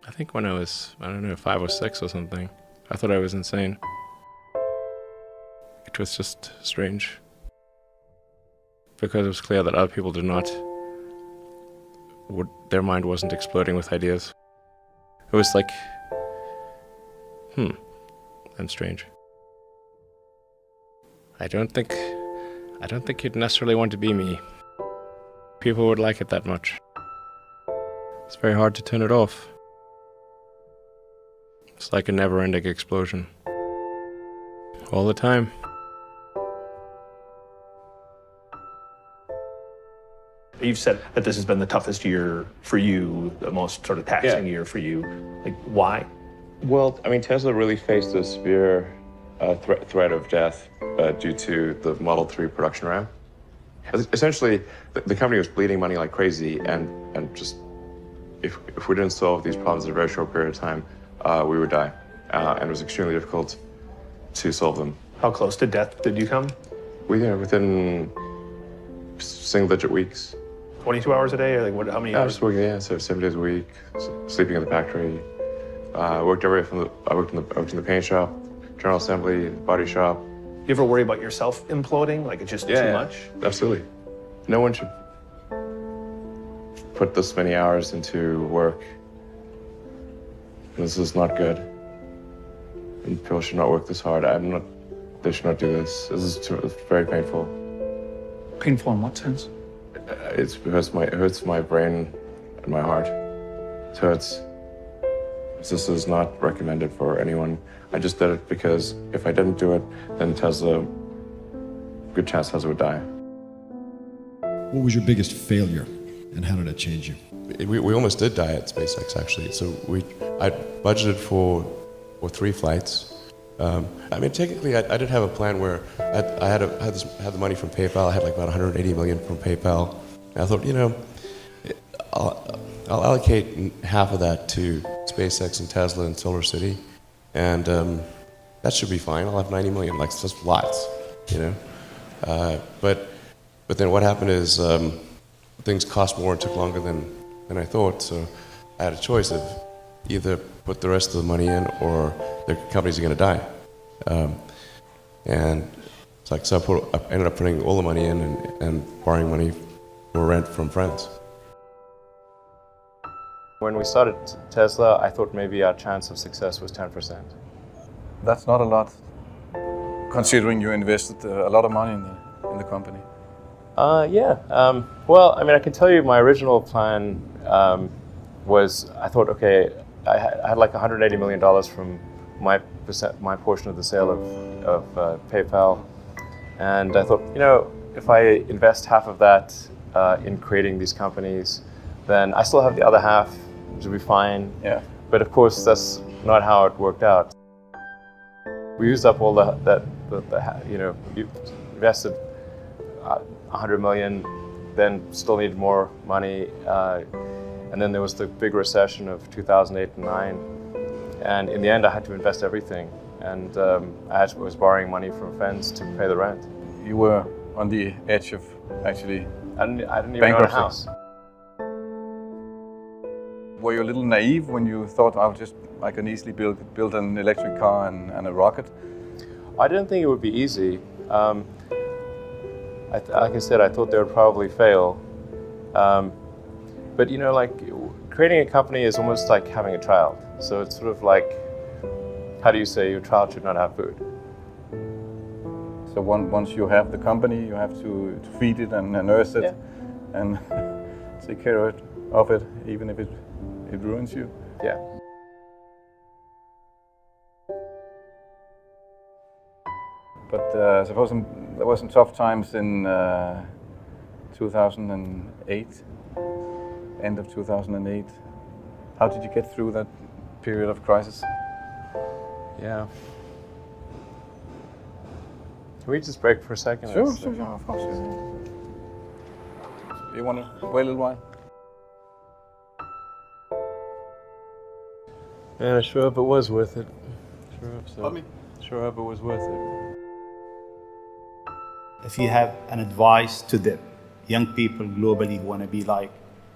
I think when I was, I don't know, 5 or 6 or something, I thought I was insane. It was just strange. Because it was clear that other people did not, their mind wasn't exploding with ideas. It was like, that's strange. I don't think you'd necessarily want to be me. People would like it that much. It's very hard to turn it off. It's like a never-ending explosion. All the time. You've said that this has been the toughest year for you, the most sort of taxing year for you. Like, why? Well, I mean, Tesla really faced a severe threat of death due to the Model 3 production ramp. Essentially, the company was bleeding money like crazy, and just if we didn't solve these problems in a very short period of time, we would die. And it was extremely difficult to solve them. How close to death did you come? Within single-digit weeks. 22 hours a day, or like what? How many I hours? was working, so 7 days a week, sleeping in the factory. I worked I worked in the paint shop, general assembly, body shop. You ever worry about yourself imploding? Like it's just too much? Absolutely. No one should put this many hours into work. This is not good. And people should not work this hard. They should not do this. It's very painful. Painful in what sense? It hurts my brain and my heart. It hurts. This is not recommended for anyone. I just did it because if I didn't do it, then good chance Tesla would die. What was your biggest failure, and how did it change you? We almost did die at SpaceX, actually. So I budgeted for 3 flights. I mean, technically, I did have a plan where I had the money from PayPal. I had like about 180 million from PayPal. And I thought, I'll allocate half of that to SpaceX and Tesla and Solar City, and that should be fine. I'll have 90 million, like just lots, But then what happened is things cost more and took longer than I thought. So I had a choice of either put the rest of the money in or the companies are going to die. And it's like, so I ended up putting all the money in and borrowing money for rent from friends. When we started Tesla, I thought maybe our chance of success was 10%. That's not a lot, considering you invested a lot of money in the company. Well, I mean, I can tell you my original plan was, I thought, okay, I had like $180 million from my portion of the sale of PayPal. And I thought, if I invest half of that in creating these companies, then I still have the other half to be fine. Yeah. But of course, that's not how it worked out. We used up all you invested 100 million, then still needed more money. And then there was the big recession of 2008 and 2009. And in the end, I had to invest everything. And I was borrowing money from friends to pay the rent. You were on the edge of actually I didn't even own a house. Were you a little naive when you thought, I can easily build an electric car and a rocket? I didn't think it would be easy. Like I said, I thought they would probably fail. But like creating a company is almost like having a child. So it's sort of like, how do you say your child should not have food? So once you have the company, you have to feed it and nurse it and take care of it, even if it ruins you. Yeah. But I suppose there were some tough times in 2008, end of 2008. How did you get through that period of crisis? Yeah. Can we just break for a second? Sure, of course. You want to wait a little while? Man, I sure hope it was worth it. Sure hope so. Pardon me? Sure hope it was worth it. If you have an advice to the young people globally who want to be like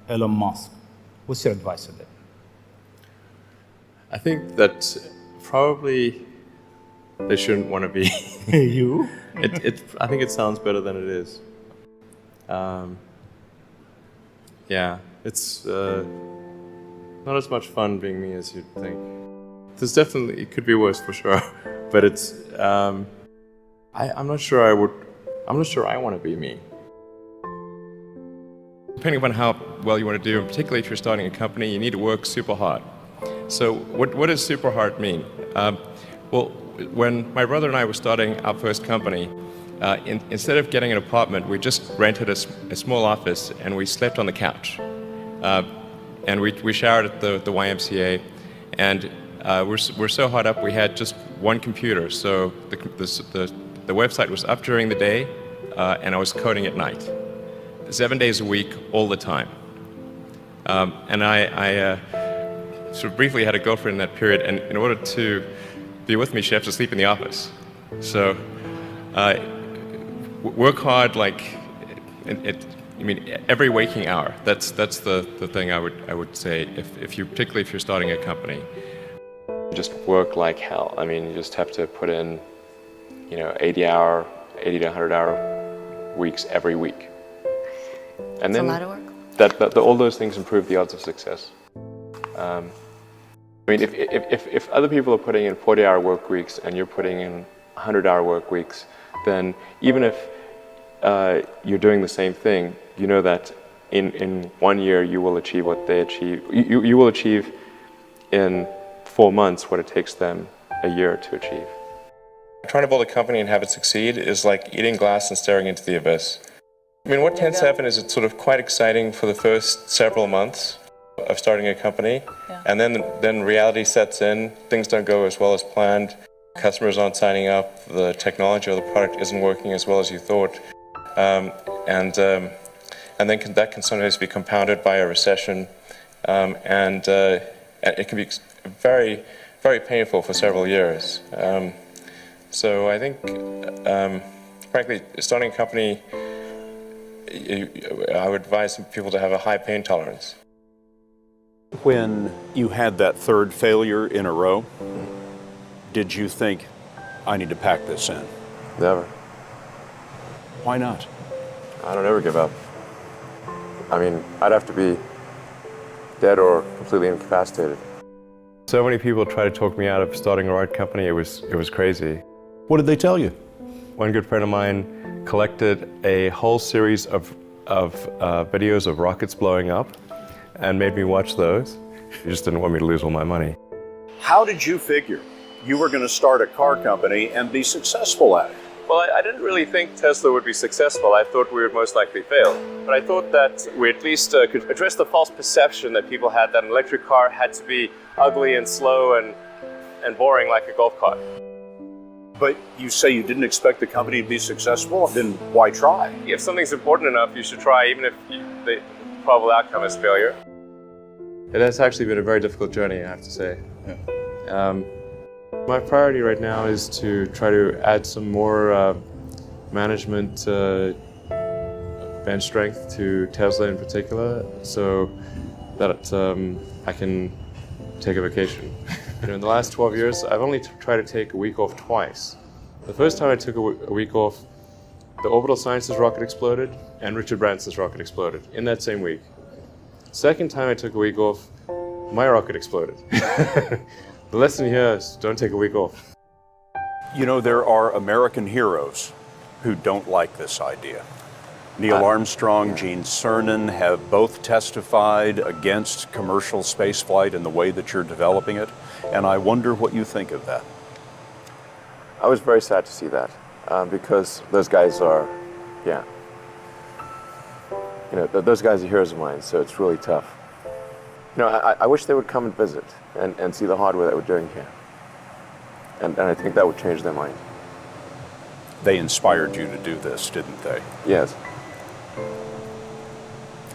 Elon Musk, what's your advice to them? I think that probably they shouldn't want to be. You? I think it sounds better than it is. Yeah, it's not as much fun being me as you'd think. There's definitely, it could be worse for sure, but it's, I'm not sure I want to be me. Depending upon how well you want to do, and particularly if you're starting a company, you need to work super hard. So what does super hard mean? Well, when my brother and I were starting our first company, instead of getting an apartment, we just rented a small office and we slept on the couch. And we showered at the YMCA, and we're so hard up we had just one computer. So the website was up during the day, and I was coding at night, 7 days a week, all the time. And I sort of briefly had a girlfriend in that period, and in order to be with me, she had to sleep in the office. So work hard, like every waking hour. That's the thing I would say particularly if you're starting a company. Just work like hell. I mean, you just have to put in, 80 to 100-hour weeks every week. And then a lot of work. All those things improve the odds of success. If other people are putting in 40-hour work weeks and you're putting in 100-hour work weeks, then even if you're doing the same thing, you know that in 1 year you will achieve what they achieve. You will achieve in 4 months what it takes them a year to achieve. Trying to build a company and have it succeed is like eating glass and staring into the abyss. What tends to happen is it's sort of quite exciting for the first several months of starting a company, and then reality sets in. Things don't go as well as planned. Customers aren't signing up. The technology or the product isn't working as well as you thought, and then that can sometimes be compounded by a recession, and it can be very, very painful for several years. So I think, frankly, starting a company, I would advise people to have a high pain tolerance. When you had that third failure in a row, did you think, I need to pack this in? Never. Why not? I don't ever give up. I'd have to be dead or completely incapacitated. So many people try to talk me out of starting a rocket company. It was crazy. What did they tell you? One good friend of mine collected a whole series of videos of rockets blowing up and made me watch those. He just didn't want me to lose all my money. How did you figure you were going to start a car company and be successful at it? Well, I didn't really think Tesla would be successful. I thought we would most likely fail. But I thought that we at least could address the false perception that people had that an electric car had to be ugly and slow and boring like a golf cart. But you say you didn't expect the company to be successful, then why try? If something's important enough, you should try, even if the probable outcome is failure. It has actually been a very difficult journey, I have to say. Yeah. My priority right now is to try to add some more management bench strength to Tesla in particular, so that I can take a vacation. In the last 12 years, I've only tried to take a week off twice. The first time I took a week off, the Orbital Sciences rocket exploded and Richard Branson's rocket exploded in that same week. Second time I took a week off, my rocket exploded. The lesson here is don't take a week off. There are American heroes who don't like this idea. Neil Armstrong, Gene Cernan have both testified against commercial spaceflight and the way that you're developing it, and I wonder what you think of that. I was very sad to see that, because those guys are, those guys are heroes of mine, so it's really tough. I wish they would come and visit and see the hardware that we're doing here. And I think that would change their mind. They inspired you to do this, didn't they? Yes.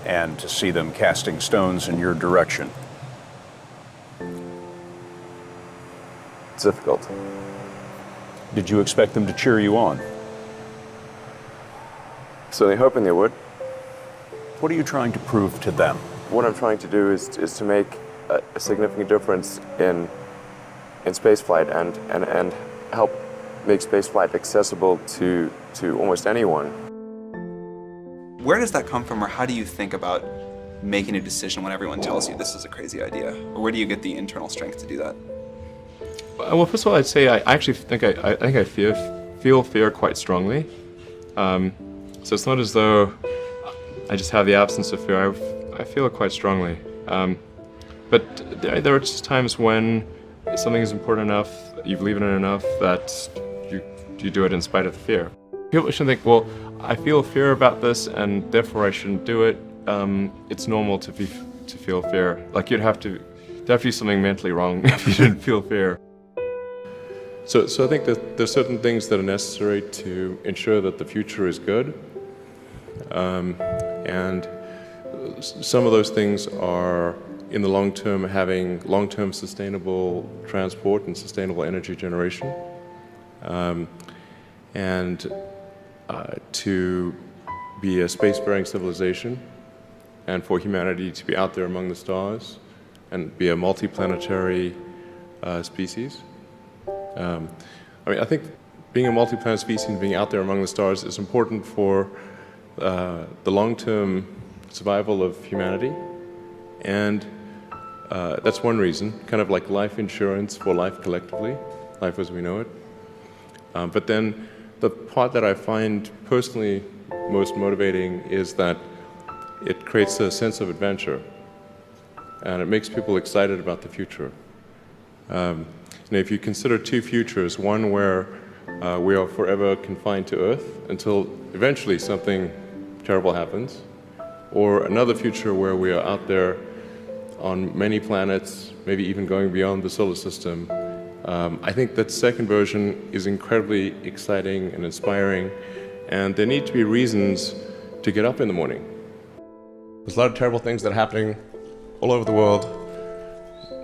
And to see them casting stones in your direction. It's difficult. Did you expect them to cheer you on? So they're hoping they would. What are you trying to prove to them? What I'm trying to do is to make a significant difference in in spaceflight and help make spaceflight accessible to almost anyone. Where does that come from, or how do you think about making a decision when everyone tells you this is a crazy idea? Or where do you get the internal strength to do that? Well, first of all, I'd say I actually think I feel fear quite strongly. So it's not as though I just have the absence of fear. I feel it quite strongly. But there are just times when something is important enough, you believe in it enough, that you do it in spite of the fear. People shouldn't think, well, I feel fear about this and therefore I shouldn't do it. It's normal to feel fear. Like there'd have to be something mentally wrong if you didn't feel fear. So I think that there's certain things that are necessary to ensure that the future is good. And some of those things are, in the long term, having long-term sustainable transport and sustainable energy generation. And to be a space-faring civilization, and for humanity to be out there among the stars and be a multi-planetary species. I think being a multi-planet species and being out there among the stars is important for the long-term survival of humanity, and that's one reason, kind of like life insurance for life collectively, life as we know it. But then the part that I find personally most motivating is that it creates a sense of adventure, and it makes people excited about the future. If you consider two futures, one where we are forever confined to Earth until eventually something terrible happens, or another future where we are out there on many planets, maybe even going beyond the solar system, I think that second version is incredibly exciting and inspiring, and there need to be reasons to get up in the morning. There's a lot of terrible things that are happening all over the world,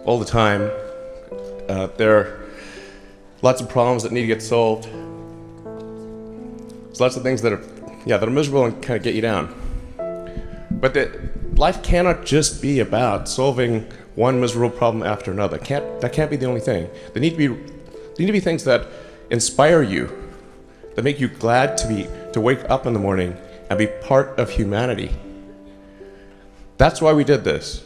all the time. There are lots of problems that need to get solved. There's lots of things that are miserable and kind of get you down. But life cannot just be about solving one miserable problem after another. That can't be the only thing. There need to be things that inspire you, that make you glad to wake up in the morning and be part of humanity. That's why we did this.